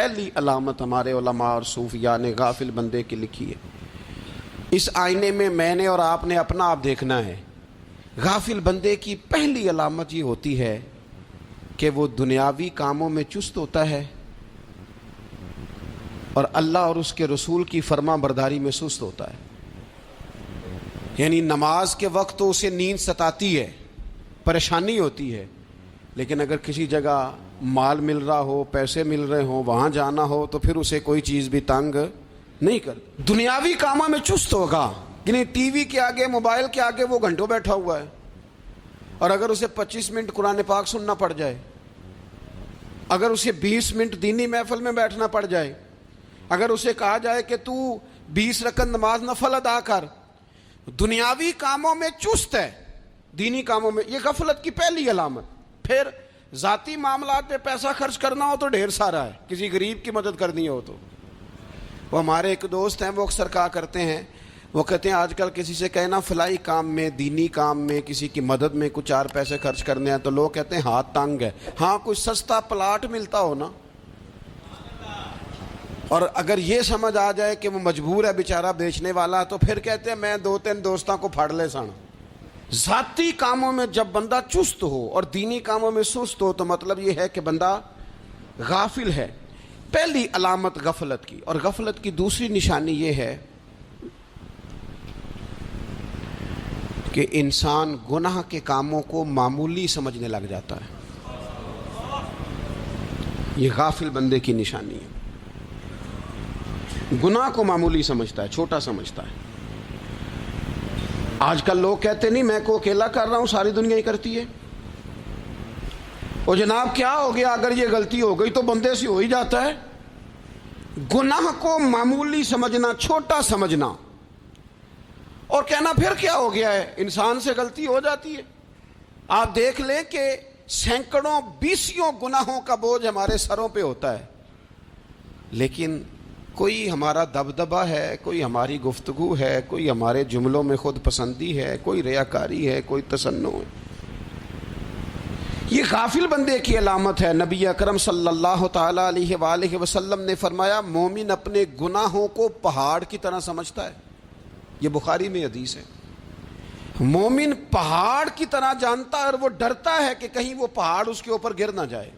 پہلی علامت ہمارے علماء اور صوفیاء نے غافل بندے کی لکھی ہے۔ اس آئینے میں نے اور آپ نے اپنا آپ دیکھنا ہے۔ غافل بندے کی پہلی علامت یہ ہوتی ہے کہ وہ دنیاوی کاموں میں چست ہوتا ہے اور اللہ اور اس کے رسول کی فرما برداری میں سست ہوتا ہے۔ یعنی نماز کے وقت تو اسے نیند ستاتی ہے، پریشانی ہوتی ہے، لیکن اگر کسی جگہ مال مل رہا ہو، پیسے مل رہے ہوں، وہاں جانا ہو تو پھر اسے کوئی چیز بھی تنگ نہیں کر۔ دنیاوی کاموں میں چست ہوگا، یعنی ٹی وی کے آگے، موبائل کے آگے وہ گھنٹوں بیٹھا ہوا ہے، اور اگر اسے 25 منٹ قرآن پاک سننا پڑ جائے، اگر اسے 20 منٹ دینی محفل میں بیٹھنا پڑ جائے، اگر اسے کہا جائے کہ تو 20 رکعت نماز نفل ادا کر، دنیاوی کاموں میں چست ہے، دینی کاموں میں، یہ غفلت کی پہلی علامت۔ پھر ذاتی معاملات پہ پیسہ خرچ کرنا ہو تو ڈھیر سارا ہے، کسی غریب کی مدد کرنی ہو تو۔ وہ ہمارے ایک دوست ہیں، وہ اکثر کہا کرتے ہیں، وہ کہتے ہیں آج کل کسی سے کہنا فلائی کام میں، دینی کام میں، کسی کی مدد میں کچھ 4 پیسے خرچ کرنے ہیں تو لوگ کہتے ہیں ہاتھ تنگ ہے۔ ہاں، کوئی سستا پلاٹ ملتا ہو نا، اور اگر یہ سمجھ آ جائے کہ وہ مجبور ہے بیچارہ بیچنے والا، تو پھر کہتے ہیں میں 2-3 دوستوں کو پھاڑ لے سن۔ ذاتی کاموں میں جب بندہ چست ہو اور دینی کاموں میں سست ہو تو مطلب یہ ہے کہ بندہ غافل ہے۔ پہلی علامت غفلت کی۔ اور غفلت کی دوسری نشانی یہ ہے کہ انسان گناہ کے کاموں کو معمولی سمجھنے لگ جاتا ہے۔ یہ غافل بندے کی نشانی ہے، گناہ کو معمولی سمجھتا ہے، چھوٹا سمجھتا ہے۔ آج کل لوگ کہتے نہیں میں کو اکیلا کر رہا ہوں، ساری دنیا ہی کرتی ہے۔ اور جناب کیا ہو گیا، اگر یہ غلطی ہو گئی تو بندے سے ہو ہی جاتا ہے۔ گناہ کو معمولی سمجھنا، چھوٹا سمجھنا، اور کہنا پھر کیا ہو گیا ہے، انسان سے غلطی ہو جاتی ہے۔ آپ دیکھ لیں کہ سینکڑوں، بیسیوں گناہوں کا بوجھ ہمارے سروں پہ ہوتا ہے، لیکن کوئی ہمارا دبدبہ ہے، کوئی ہماری گفتگو ہے، کوئی ہمارے جملوں میں خود پسندی ہے، کوئی ریاکاری ہے، کوئی تصنع ہے۔ یہ غافل بندے کی علامت ہے۔ نبی اکرم صلی اللہ تعالی علیہ وآلہ وسلم نے فرمایا مومن اپنے گناہوں کو پہاڑ کی طرح سمجھتا ہے۔ یہ بخاری میں حدیث ہے۔ مومن پہاڑ کی طرح جانتا ہے اور وہ ڈرتا ہے کہ کہیں وہ پہاڑ اس کے اوپر گر نہ جائے،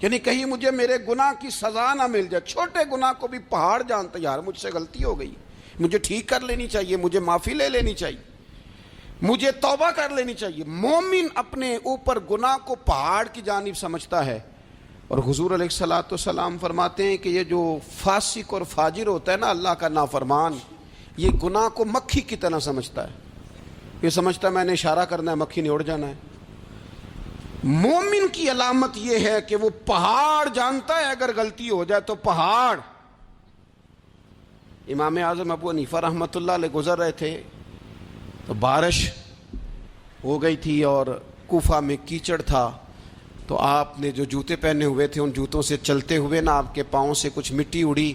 یعنی کہیں مجھے میرے گناہ کی سزا نہ مل جائے۔ چھوٹے گناہ کو بھی پہاڑ جانتا ہے، یار مجھ سے غلطی ہو گئی، مجھے ٹھیک کر لینی چاہیے، مجھے معافی لے لینی چاہیے، مجھے توبہ کر لینی چاہیے۔ مومن اپنے اوپر گناہ کو پہاڑ کی جانب سمجھتا ہے۔ اور حضور علیہ الصلوۃ والسلام فرماتے ہیں کہ یہ جو فاسق اور فاجر ہوتا ہے نا، اللہ کا نافرمان، یہ گناہ کو مکھی کی طرح سمجھتا ہے۔ یہ سمجھتا ہے میں نے اشارہ کرنا ہے، مکھی نے اڑ جانا ہے۔ مومن کی علامت یہ ہے کہ وہ پہاڑ جانتا ہے، اگر غلطی ہو جائے تو پہاڑ۔ امام اعظم ابو حنیفہ رحمۃ اللہ علیہ گزر رہے تھے تو بارش ہو گئی تھی اور کوفہ میں کیچڑ تھا، تو آپ نے جو جوتے پہنے ہوئے تھے ان جوتوں سے چلتے ہوئے نا آپ کے پاؤں سے کچھ مٹی اڑی،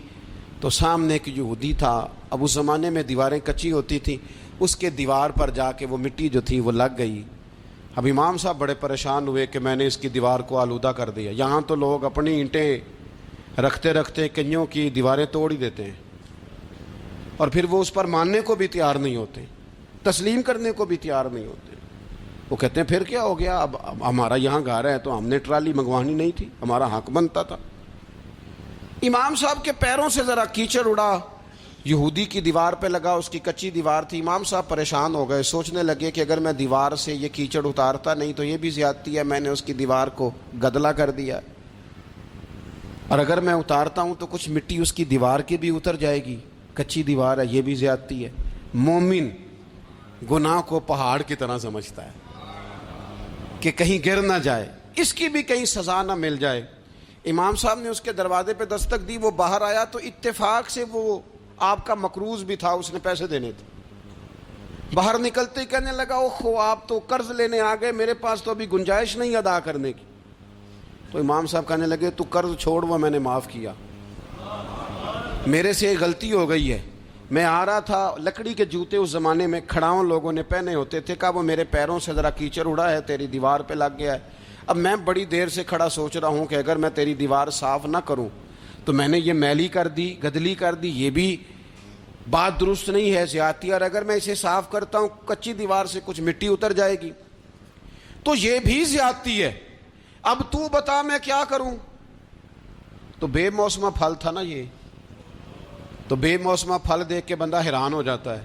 تو سامنے ایک یہودی تھا، اب اس زمانے میں دیواریں کچی ہوتی تھیں، اس کے دیوار پر جا کے وہ مٹی جو تھی وہ لگ گئی۔ اب امام صاحب بڑے پریشان ہوئے کہ میں نے اس کی دیوار کو آلودہ کر دیا۔ یہاں تو لوگ اپنی اینٹیں رکھتے رکھتے کئیوں کی دیواریں توڑ ہی دیتے ہیں، اور پھر وہ اس پر ماننے کو بھی تیار نہیں ہوتے، تسلیم کرنے کو بھی تیار نہیں ہوتے۔ وہ کہتے ہیں پھر کیا ہو گیا، اب ہمارا یہاں گھر ہے تو ہم نے ٹرالی منگوانی نہیں تھی، ہمارا حق بنتا تھا۔ امام صاحب کے پیروں سے ذرا کیچڑ اڑا، یہودی کی دیوار پہ لگا، اس کی کچی دیوار تھی۔ امام صاحب پریشان ہو گئے، سوچنے لگے کہ اگر میں دیوار سے یہ کیچڑ اتارتا نہیں تو یہ بھی زیادتی ہے، میں نے اس کی دیوار کو گدلا کر دیا، اور اگر میں اتارتا ہوں تو کچھ مٹی اس کی دیوار کی بھی اتر جائے گی، کچی دیوار ہے، یہ بھی زیادتی ہے۔ مومن گناہ کو پہاڑ کی طرح سمجھتا ہے کہ کہیں گر نہ جائے، اس کی بھی کہیں سزا نہ مل جائے۔ امام صاحب نے اس کے دروازے پہ دستک دی، وہ باہر آیا تو اتفاق سے وہ آپ کا مقروض بھی تھا، اس نے پیسے دینے تھے۔ باہر نکلتے ہی کہنے لگا اوہ آپ تو قرض لینے آ گئے، میرے پاس تو ابھی گنجائش نہیں ادا کرنے کی۔ تو امام صاحب کہنے لگے تو قرض چھوڑ، وہ میں نے معاف کیا، میرے سے ایک غلطی ہو گئی ہے۔ میں آ رہا تھا، لکڑی کے جوتے اس زمانے میں کھڑاؤں لوگوں نے پہنے ہوتے تھے، کہا وہ میرے پیروں سے ذرا کیچڑ اڑا ہے، تیری دیوار پہ لگ گیا ہے۔ اب میں بڑی دیر سے کھڑا سوچ رہا ہوں کہ اگر میں تیری دیوار صاف نہ کروں تو میں نے یہ میلی کر دی، گدلی کر دی، یہ بھی بات درست نہیں ہے، زیادتی۔ اور اگر میں اسے صاف کرتا ہوں کچی دیوار سے کچھ مٹی اتر جائے گی تو یہ بھی زیادتی ہے، اب تو بتا میں کیا کروں؟ تو بے موسمہ پھل تھا نا یہ، تو بے موسمہ پھل دیکھ کے بندہ حیران ہو جاتا ہے،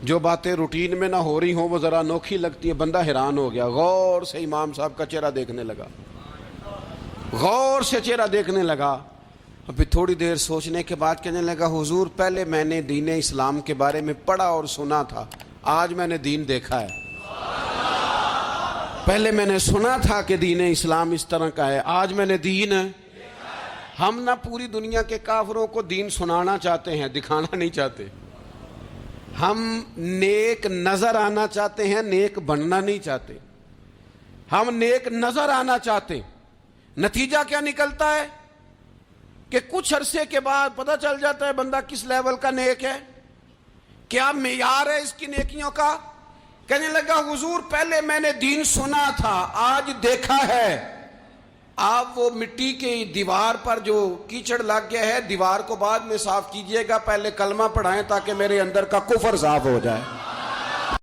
جو باتیں روٹین میں نہ ہو رہی ہوں وہ ذرا انوکھی لگتی ہے، بندہ حیران ہو گیا، غور سے امام صاحب کا چہرہ دیکھنے لگا، غور سے چہرہ دیکھنے لگا، اور پھر تھوڑی دیر سوچنے کے بعد کہنے لگا حضور پہلے میں نے دین اسلام کے بارے میں پڑھا اور سنا تھا، آج میں نے دین دیکھا ہے۔ پہلے میں نے سنا تھا کہ دین اسلام اس طرح کا ہے، آج میں نے دین۔ ہم نہ پوری دنیا کے کافروں کو دین سنانا چاہتے ہیں، دکھانا نہیں چاہتے، ہم نیک نظر آنا چاہتے ہیں، نیک بننا نہیں چاہتے، ہم نیک نظر آنا چاہتے۔ نتیجہ کیا نکلتا ہے کہ کچھ عرصے کے بعد پتہ چل جاتا ہے بندہ کس لیول کا نیک ہے، کیا معیار ہے اس کی نیکیوں کا۔ کہنے لگا حضور پہلے میں نے دین سنا تھا، آج دیکھا ہے۔ آپ وہ مٹی کی دیوار پر جو کیچڑ لگ گیا ہے، دیوار کو بعد میں صاف کیجئے گا، پہلے کلمہ پڑھائیں تاکہ میرے اندر کا کفر صاف ہو جائے۔